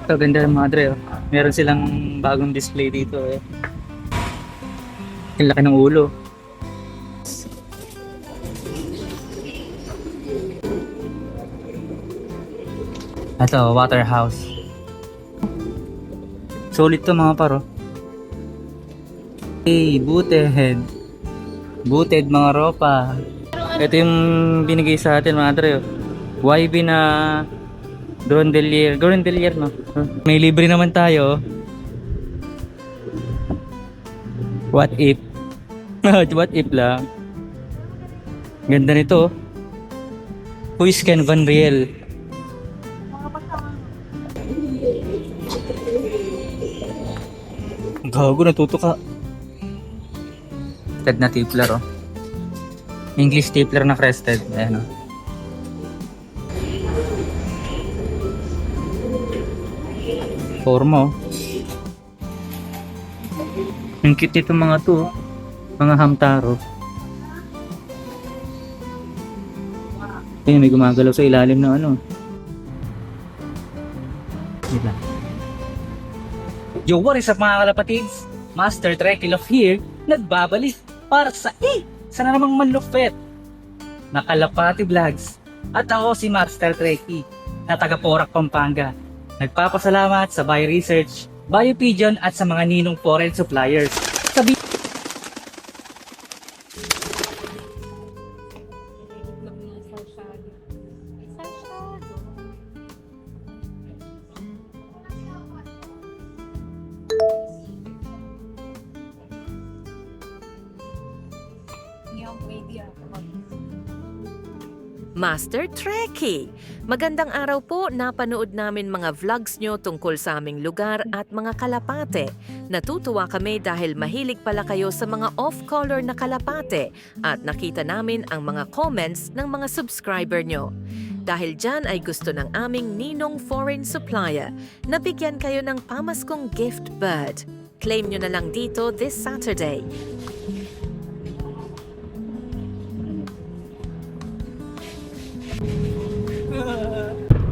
Ito, ganda ng mga dre, oh. Meron silang bagong display dito eh. Ang laki ng ulo. Ito, water house. Solid to mga paro. Hey, booted. Booted mga ropa. Ito yung binigay sa atin mga dre, oh. YB na Gondelier, no? May libre naman tayo. What if? What if lang? Ganda nito. Huis Ken Van Riel. Gago, natuto ka. Crested na tipler, oh. English tipler na crested. Ayan, oh. Formo. Ang cute itong mga to, mga hamtaro. Ayun, may gumagalaw sa ilalim ng ano. Diba? Yo, what is up mga kalapatids? Master Trekkie Love here, nagbabalik para sana namang manlupit na Kalapati Vlogs. At ako si Master Trekkie na taga Porac, Pampanga. Nagpapasalamat sa Bio Research, Bio Pigeon at sa mga ninong foreign suppliers. Master Trekkie! Magandang araw po, napanood namin mga vlogs nyo tungkol sa aming lugar at mga kalapate. Natutuwa kami dahil mahilig pala kayo sa mga off-color na kalapate at nakita namin ang mga comments ng mga subscriber nyo. Dahil dyan ay gusto ng aming ninong foreign supplier na bigyan kayo ng pamaskong gift bird. Claim nyo na lang dito this Saturday.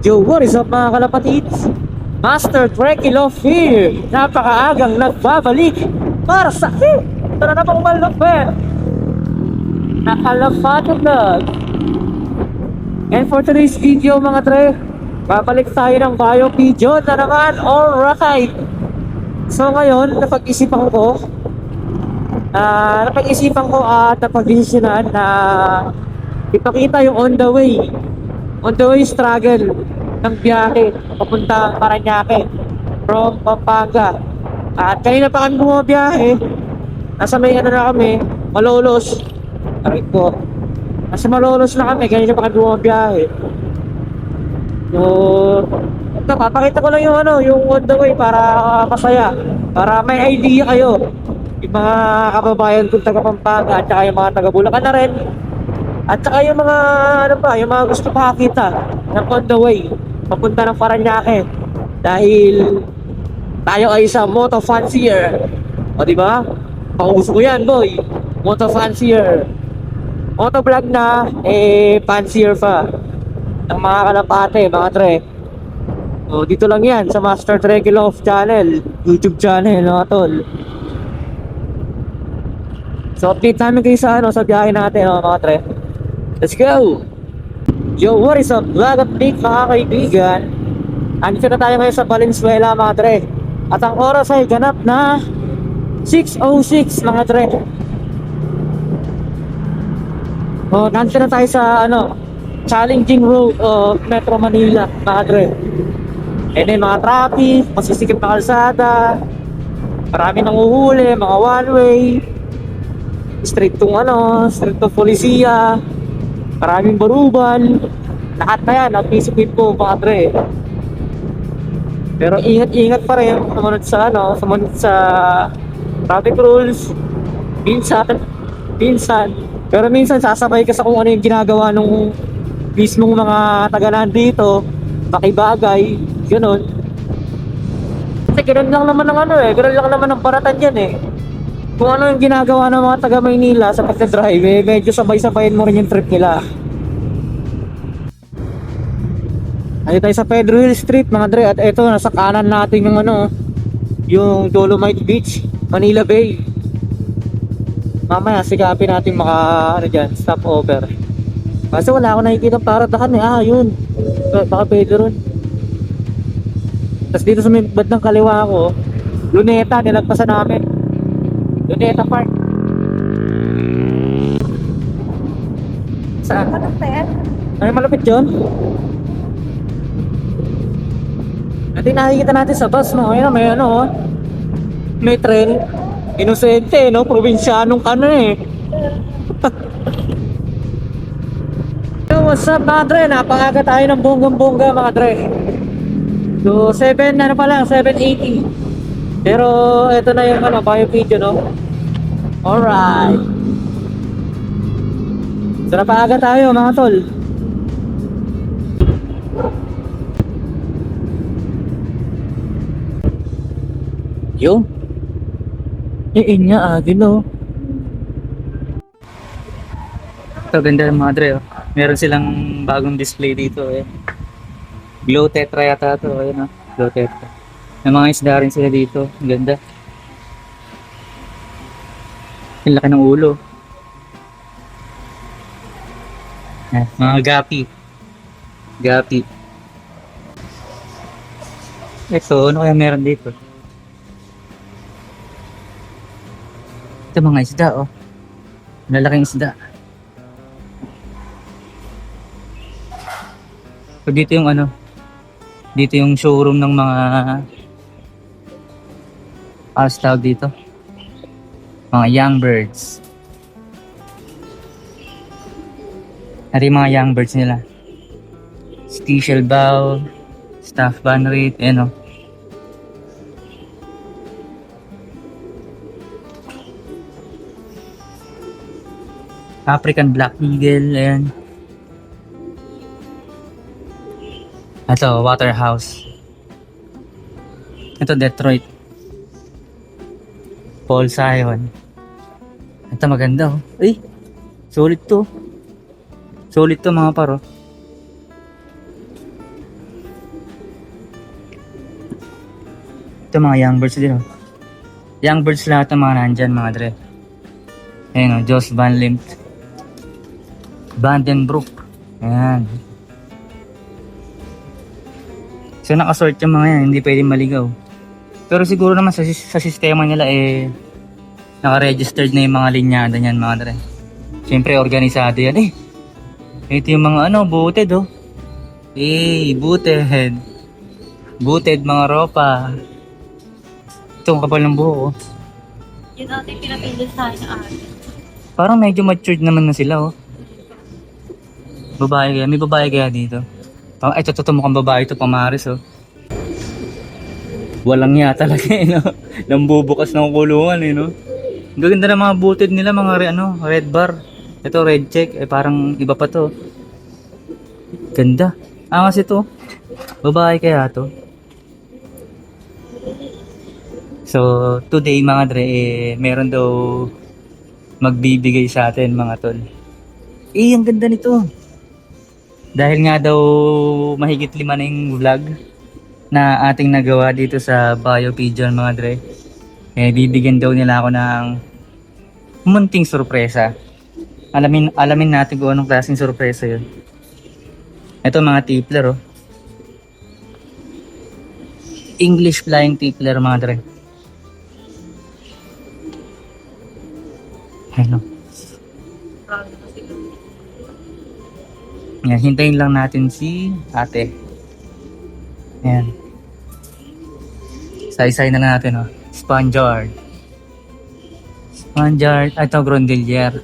Yo, what is up mga kalapatids? Master Trekkie Love here! Napakaagang nagbabalik para sa tara na pang malupit na Kalapati Vlog. And for today's video mga tre, babalik tayo ng Bio Pigeon na naman. Alright! So ngayon, napag-isipan ko at napag-desisyonan na ipakita yung on the way struggle ng biyahe papunta Parañaque from Pampanga. At kanina pa kami bumabiyahe, nasa may ano na kami, Malolos. Aray ko, nasa Malolos na kami, kanina pa kami bumabiyahe. So, ito, papakita ko lang yung ano, yung on the way para masaya, para may idea kayo, yung mga kababayan kong taga Pampanga at saka yung mga taga Bulacan na rin. At saka yung mga ano pa, yung mga gusto makakita ng on the way papunta ng Parañaque. Dahil tayo ay sa moto fancier. O di ba? Pauso ko yan, boy. Moto fancier. Moto vlog na, fancier pa. Ng mga kalapate, mga tre. O dito lang yan sa Master Trekkie Love channel, YouTube channel, mga tol. So update namin kayo sa ano, sa biyahe natin, mga tre. Let's go! Yo, what is up? Vlog update mga kaibigan. Andito na tayo ngayon sa Valenzuela mga tre. At ang oras ay ganap na 6:06 mga tre. O, nandito na tayo sa ano, challenging road of Metro Manila mga tre. And then mga traffic, masisikip na kalsada, marami nang uhuli, mga one way, street to polisiya, maraming baruban, lahat na yan, ang pisipin po mga tre. Pero ingat-ingat pa rin, sumunod sa traffic rules, pero minsan sasabay ka sa kung ano yung ginagawa nung mismong mga taga dito, makibagay, gano'n. Kasi gano'n lang naman gano'n lang naman ang paratan dyan Kung ano yung ginagawa ng mga taga Maynila sa pagka-drive, medyo sabay-sabayin mo rin yung trip nila. Ayun tayo sa Pedro Hill Street mga dre. At eto, nasa kanan natin yung ano, yung Dolomite Beach, Manila Bay. Mamaya sigapin natin maka ano dyan, stop over. Kasi wala akong nakikita paradakan eh. Ah, yun. Baka pwede ron. Tapos dito sa may bandang kaliwa ko, Luneta, nilagpasan namin. Luneta Park. Saan? Ano yung malapit yun? Ito yung nakikita natin sa bus, no? Ayun, may ano, oh. May train. Inosente, no? Provinsyanong ka na eh. So, what's up mga dre? Napakaga tayo ng bonggang-bongga mga dre. So, 780. Pero, ito na yung ano, bio video, no? Alright. So, napakaga tayo mga tol. Yo. Niya, agin, no? Ito, ganda ng mga dre. Oh. Meron silang bagong display dito eh. Glow Tetra yata ito. Ayun, oh. Glow Tetra. May mga isda rin sila dito. Ang ganda. Ang laki ng ulo. Yan, mga gapi. Gapi. Ito, ano kaya meron dito? Ito mga isda, oh. Malalaking isda. So, dito yung ano, dito yung showroom ng mga tawag dito, mga young birds. Ito yung mga young birds nila. Stichel bow, staff banrit, ano. African black eagle, ayan. Ito, Waterhouse. Ito, Detroit. Paul Sion. Ito, maganda, oh. Ay, solid to. Solid to, mga paro. Ito, mga young birds din, oh. Young birds lahat ng mga nandyan, mga dre. Ayan, oh, Jos Van Limt. Vandenbroek. Ayan. So nakasort yung mga yan, hindi pwedeng maligaw. Pero siguro naman sa sistema nila eh naka-registered na yung mga linyada niyan mga dre. Siyempre organisado yan eh. Ito yung mga ano, booted oh. Booted. Booted mga ropa. Ito ang kapal ng buho oh. Yun natin pinapindot sa akin na atin. Parang medyo matured naman na sila oh. Babae kaya, may babae kaya dito. Ay, ito mukhang babae ito, pamaris oh. Walang niya talaga eh, no? Nambubukas ng kulungan eh, no? Ang gaganda ng mga booted nila, mga red bar. Ito, red check, eh parang iba pa to. Ganda. Angas ito. Babae kaya to. So, today mga dre, meron daw magbibigay sa atin mga tol. Ang ganda nito. Dahil nga daw mahigit 5 na yung vlog na ating nagawa dito sa Bio Pigeon mga dre. Bibigyan daw nila ako ng munting sorpresa. Alamin natin kung anong klaseng sorpresa yun. Ito mga tippler oh. English flying tippler mga dre. Ano? Yan, hintayin lang natin si ate. Yan. Say-say na lang natin, oh. Spaniard. Ito, Grondelier.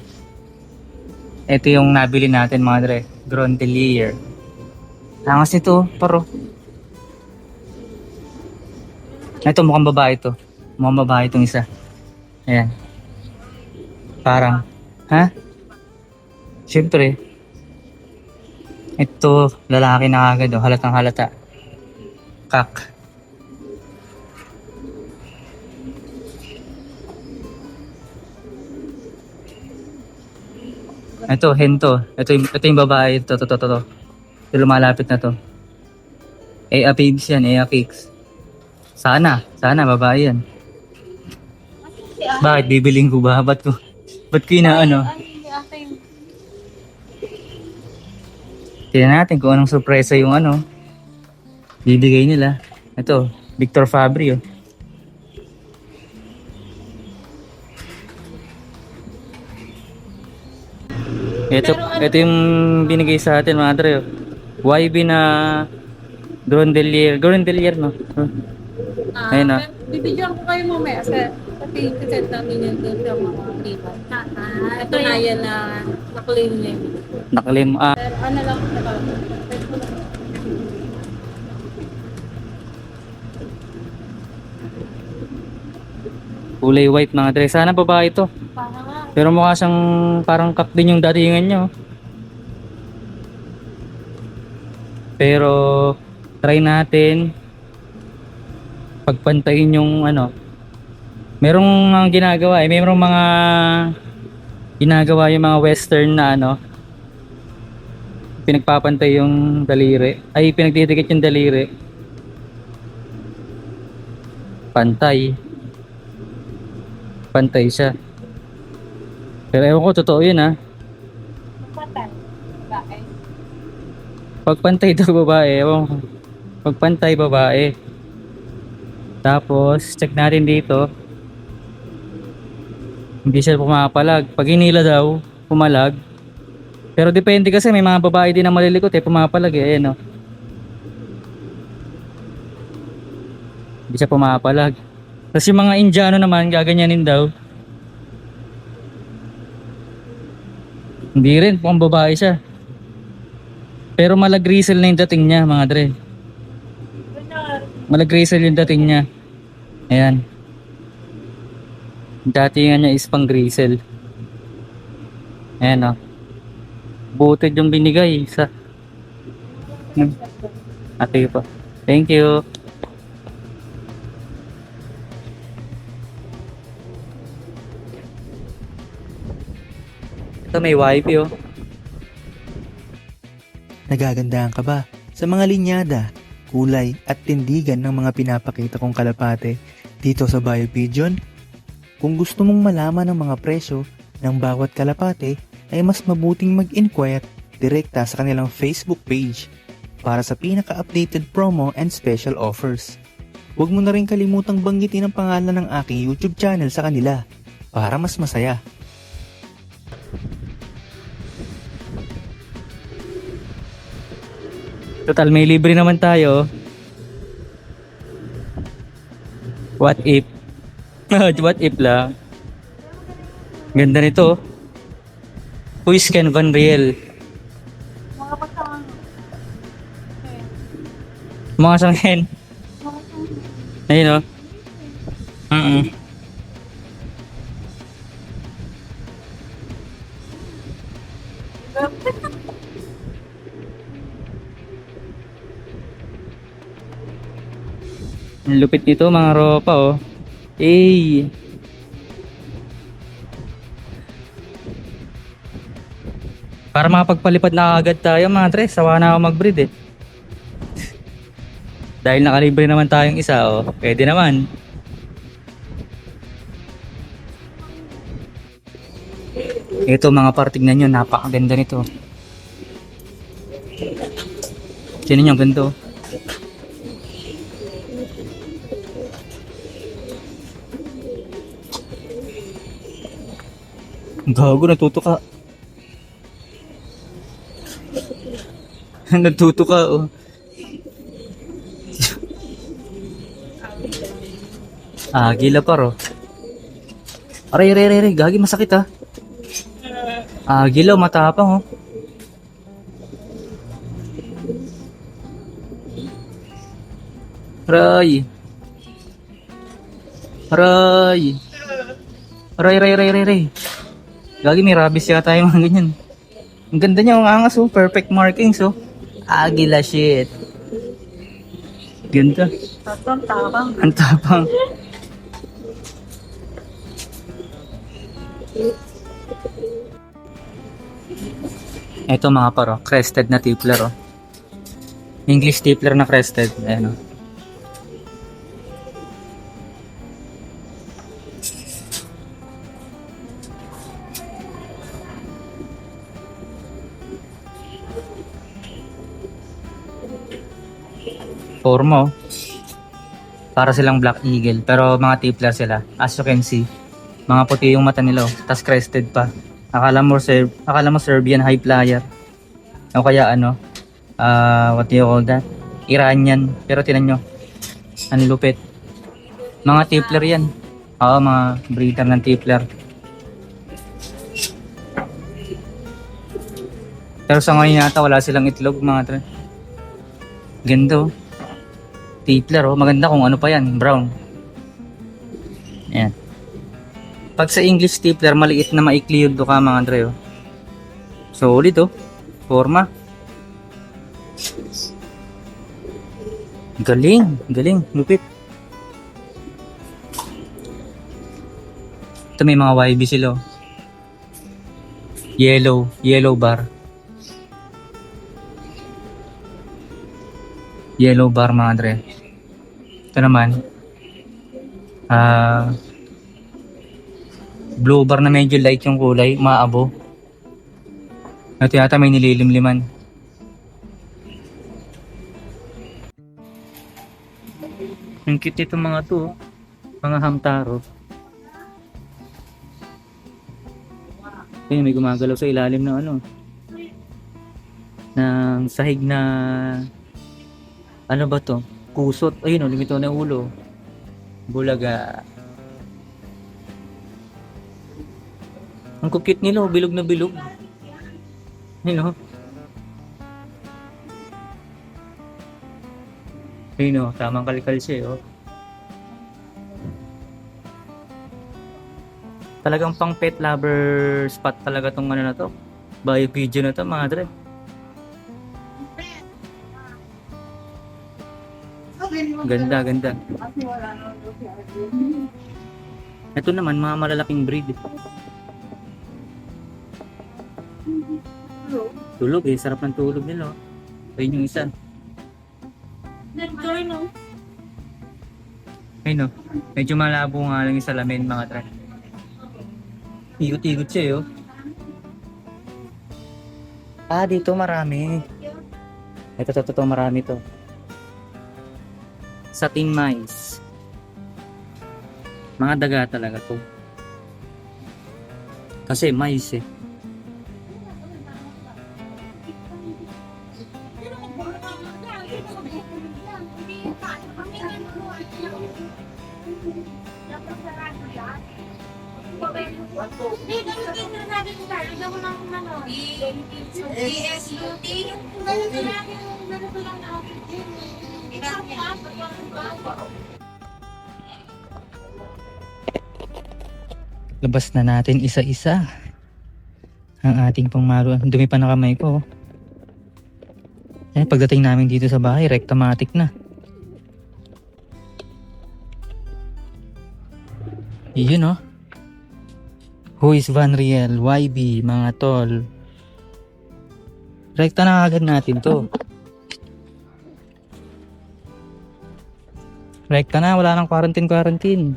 Ito yung nabili natin, mga dre. Grondelier. Angas ito, paro. Ito, mukhang babae ito. Mukhang babae itong isa. Ayan. Parang, ha? Siyempre, ito, lalaki na agad, oh. Halatang halata. Kak. Ito, hento. Ito yung babae. Ito. Ito, lumalapit na to. Ea Pigs yan, Ea Pigs. Sana babae yan. Si ate. Bakit bibiling ko ba? Ba't ko inaano? Si ate yung Tingnan natin kung anong sorpresa yung bibigay nila. Ito, Victor Fabry, oh. Ito yung binigay sa atin, mga dre, oh. YB na Grondelier, no? Ayun, oh. Bibidyoan ko kayo mamaya kasi i-set namin yan doon sa mga ribbon. Ito na yan na naklaim niya. Nakalim, Pero ano lang nakalagay. kulay white, mga dre. Sana babae ito. parang Pero mukha siyang parang cup din yung datingan niya, oh. Pero try natin pagpantayin yung merong ginagawa merong mga ginagawa yung mga western na pinagpapantay yung daliri, pinagdidikit yung daliri, pantay siya. Pero ewan ko, totoo yun, ha. patay. Bakit? Pagpantay daw babae, ewan ko. Pagpantay babae. Tapos, check natin dito. Hindi siya pumapalag. Pag hinila daw, pumalag. Pero depende kasi, may mga babae din na malilikot, pumapalag, ayan, oh. Hindi siya pumapalag. Tapos yung mga Indiano naman, gaganyanin daw. Hindi rin, mukhang babae siya. Pero malagrisel na yung dating niya, mga dre. Malagrisel yung dating niya. Ayan. Yung datingan niya is pang grisel. Ayan, oh. Butid yung binigay. Ate pa. Thank you. Ito may wifi, oh. Nagagandahan ka ba sa mga linyada, kulay at tindigan ng mga pinapakita kong kalapate dito sa BioPigeon? Kung gusto mong malaman ang mga presyo ng bawat kalapate ay mas mabuting mag-inquire direkta sa kanilang Facebook page para sa pinaka-updated promo and special offers. Huwag mo na rin kalimutang banggitin ang pangalan ng aking YouTube channel sa kanila para mas masaya. Total, may libre naman tayo. What if? What if lang? Ganda nito. Puis Ken Van Riel. Mga pasang Mga sanghen. Ayun, oh. Ang lupit nito, mga ropa, oh. Para makapagpalipad na agad tayo, mga tre. Sawa na ako mag-breed, eh. Dahil nakalibre naman tayong isa, oh. Pwede naman. Ito, mga partignan nyo, napakaganda nito. Sino nyo, ganito? Gago, natuto ka. Natuto ka, oh. Gila par, oh. Aray, gagi, masakit, ah. Gila, matapang, oh. Aray. Gagi, may rabies yata yung mga ganyan. Ang ganda niya, ang angas, oh. Perfect markings, oh. Agila shit. Ganda. tapang. Ang tapang. Ito, mga paro, crested na tippler, oh. English stapler na crested. Ayan o. Forma oh. Para silang Black Eagle. Pero mga tipler sila. As you can see. Mga puti yung mata nila oh. Tas crested pa. Akala mo Serbian high flyer. O kaya ano. What do you call that? Iranian. Pero tinan nyo. Ang lupit. Mga tipler yan. Oo, mga breeder ng tipler. Pero sa ngayon yata wala silang itlog mga tre. Ganda oh. Tipler oh. Maganda kung ano pa yan. Brown. Ayan. Pag sa English tipler, maliit na maikli yung duka mga tre oh. Solid oh. Forma. Galing. Galing. Lupit. Ito may mga YB sila oh. Yellow bar. Yellow bar mga dre. Ito naman blue bar na medyo light yung kulay, maabo. Ito yata may nililimliman. Ang cute itong mga to, mga hamtaro. Ayun, may gumagalaw sa ilalim ng ano, ng sahig na ano ba to? Kusot. Ayun o, lumito na ulo. Bulaga. Ang cute nila, bilog na bilog. Ayun o. Ayun o, tamang kalikal siya o. Talagang pang pet lover spot talaga tong ano na to. Bio pigeon na to mga dre. Ganda. Ito naman, mga malalaking breed. Tulog eh, sarap ng tulog nila. Ayun yung isa. Ayun o, medyo malabo nga lang yung salamin mga tra. Igot-igot siya oh. Dito marami. Ito marami to. Satin mice. Mga daga talaga to. Kasi mice eh. Labas na natin isa-isa ang ating pangmaruan. Dumi pa na kamay ko. Pagdating namin dito sa bahay, rectomatic na. Yun oh. Who is Van Riel? YB, mga tol. Rekta na agad natin to. Rekta na, wala nang quarantine.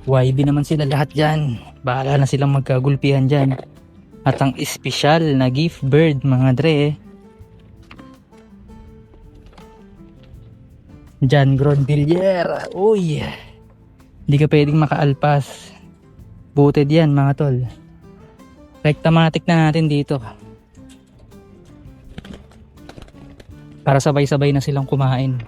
YB naman sila lahat dyan. Bahala na silang magkagulpihan dyan. At ang espesyal na gift bird mga dre. John Gronvillier. Uy. Hindi ka pwedeng makaalpas. Booted yan mga tol. Rectamatic na natin dito. Para sabay-sabay na silang kumain.